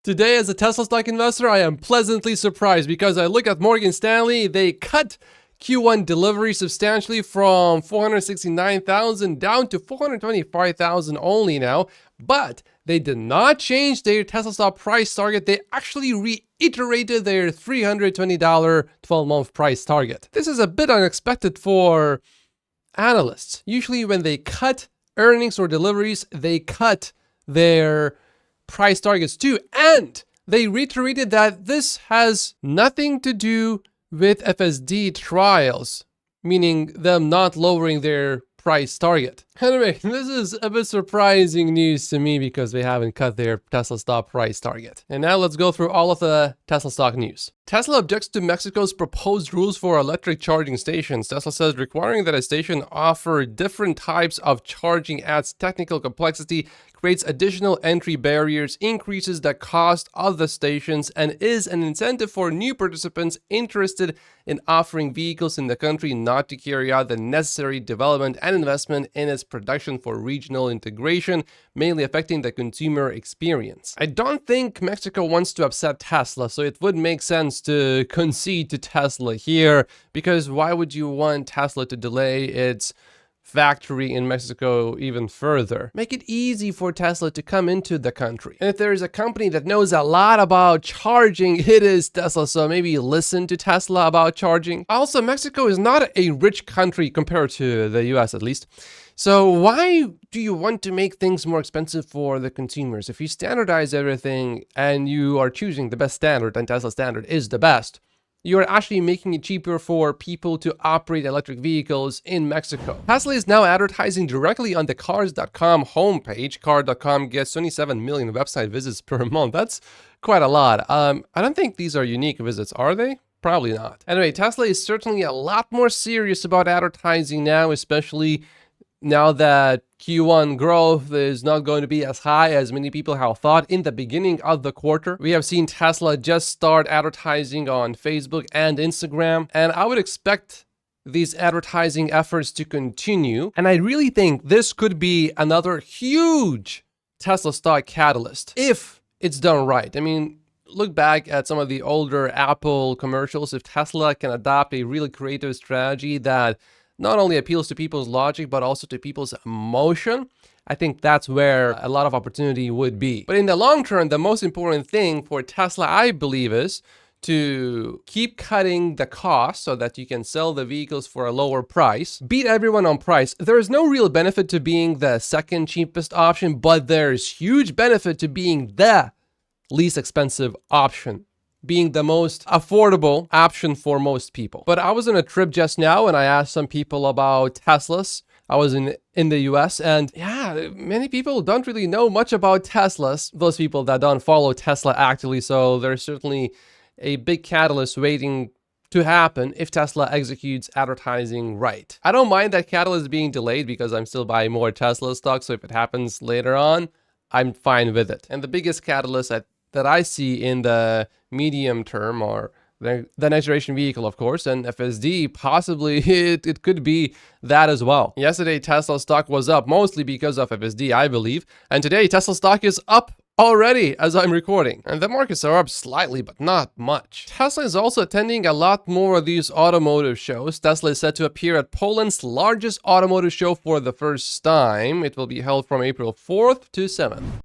Today, as a Tesla stock investor, I am pleasantly surprised because I look at Morgan Stanley. They cut Q1 delivery substantially from 469,000 down to 425,000 only now, but they did not change their Tesla stock price target. They actually reiterated their $320 12-month price target. This is a bit unexpected for analysts. Usually when they cut earnings or deliveries, they cut their price targets too, and they reiterated that this has nothing to do with FSD trials, meaning them not lowering their price target. Anyway, this is a bit surprising news to me because they haven't cut their Tesla stock price target. And now let's go through all of the Tesla stock news. Tesla objects to Mexico's proposed rules for electric charging stations. Tesla says requiring that a station offer different types of charging adds technical complexity, creates additional entry barriers, increases the cost of the stations, and is an incentive for new participants interested in offering vehicles in the country not to carry out the necessary development and investment in its production for regional integration, mainly affecting the consumer experience. I don't think Mexico wants to upset Tesla, so it would make sense to concede to Tesla here, because why would you want Tesla to delay its factory in Mexico even further? Make it easy for Tesla to come into the country. And if there is a company that knows a lot about charging, it is Tesla, so maybe listen to Tesla about charging. Also, Mexico is not a rich country compared to the US at least. So why do you want to make things more expensive for the consumers? If you standardize everything and you are choosing the best standard, and Tesla standard is the best, you are actually making it cheaper for people to operate electric vehicles in Mexico. Tesla is now advertising directly on the Cars.com homepage. Cars.com gets 27 million website visits per month. That's quite a lot. I don't think these are unique visits, are they? Probably not. Anyway, Tesla is certainly a lot more serious about advertising now, especially now that Q1 growth is not going to be as high as many people have thought in the beginning of the quarter. We have seen Tesla just start advertising on Facebook and Instagram, and I would expect these advertising efforts to continue. And I really think this could be another huge Tesla stock catalyst if it's done right. I mean, look back at some of the older Apple commercials. If Tesla can adopt a really creative strategy that not only appeals to people's logic, but also to people's emotion, I think that's where a lot of opportunity would be. But in the long term, the most important thing for Tesla, I believe, is to keep cutting the cost so that you can sell the vehicles for a lower price, beat everyone on price. There is no real benefit to being the second cheapest option, but there's huge benefit to being the least expensive option, being the most affordable option for most people. But I was on a trip just now and I asked some people about Teslas. I was in the US, and yeah, many people don't really know much about Teslas, those people that don't follow Tesla actively. So there's certainly a big catalyst waiting to happen if Tesla executes advertising right. I don't mind that catalyst being delayed because I'm still buying more Tesla stock. So if it happens later on, I'm fine with it. And the biggest catalyst that I see in the medium term or the next generation vehicle, of course, and FSD, possibly it could be that as well. Yesterday, Tesla stock was up mostly because of FSD, I believe. And today, Tesla stock is up already as I'm recording. And the markets are up slightly, but not much. Tesla is also attending a lot more of these automotive shows. Tesla is set to appear at Poland's largest automotive show for the first time. It will be held from April 4th to 7th.